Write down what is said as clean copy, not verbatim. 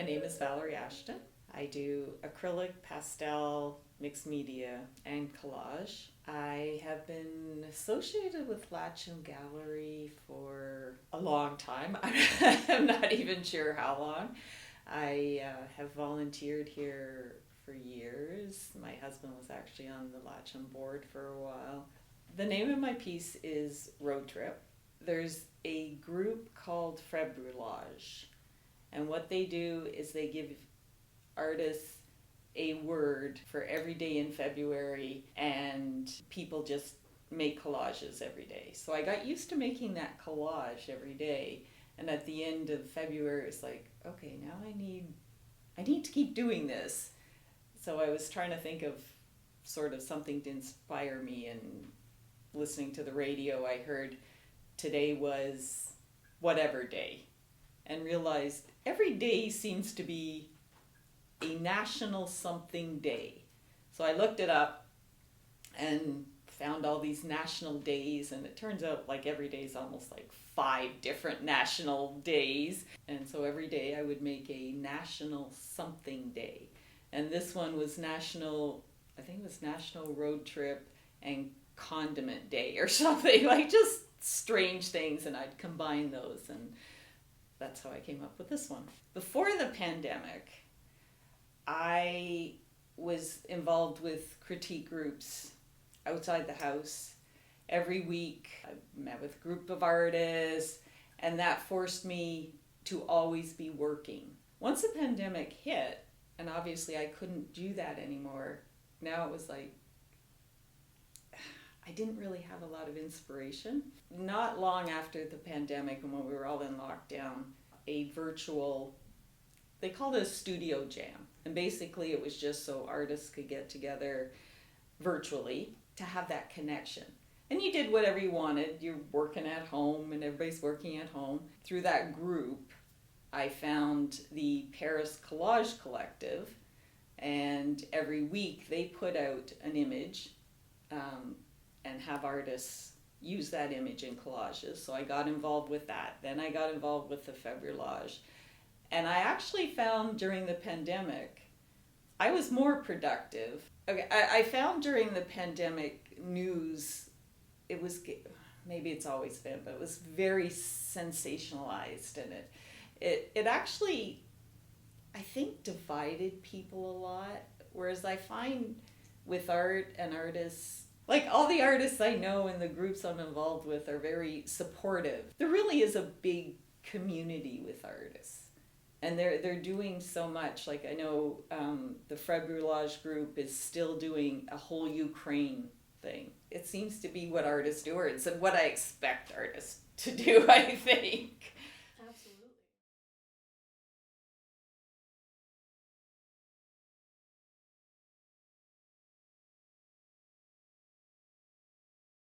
my name is Valerie Ashton. I do acrylic, pastel, mixed media, and collage. I have been associated with Latcham Gallery for a long time. I'm not even sure how long. I have volunteered here for years. My husband was actually on the Latcham board for a while. The name of my piece is Road Trip. There's a group called Februage, and what they do is they give artists a word for every day in February, and people just make collages every day. So I got used to making that collage every day, and at the end of February it's like, okay, now I need to keep doing this. So I was trying to think of sort of something to inspire me, and listening to the radio I heard today was whatever day, and realized every day seems to be a national something day. So I looked it up and found all these national days, and it turns out like every day is almost like 5 different national days. And so every day I would make a national something day. And this one was national, I think it was National Road Trip and Condiment Day or something, like just strange things, and I'd combine those, and that's how I came up with this one. Before the pandemic, I was involved with critique groups outside the house. Every week I met with a group of artists, and that forced me to always be working. Once the pandemic hit, and obviously I couldn't do that anymore, now it was like I didn't really have a lot of inspiration. Not long after the pandemic, and when we were all in lockdown, a virtual, they called it a studio jam. And basically it was just so artists could get together virtually to have that connection. And you did whatever you wanted. You're working at home and everybody's working at home. Through that group, I found the Paris Collage Collective, and every week they put out an image and have artists use that image in collages. So I got involved with that. Then I got involved with the Februage. And I actually found during the pandemic, I was more productive. Okay, I found during the pandemic, Nous, it was, maybe it's always been, but it was very sensationalized, and it actually, I think, divided people a lot. Whereas I find with art and artists, like all the artists I know and the groups I'm involved with are very supportive. There really is a big community with artists. And they're doing so much. Like I know the Februage group is still doing a whole Ukraine thing. It seems to be what artists do, or it's what I expect artists to do, I think.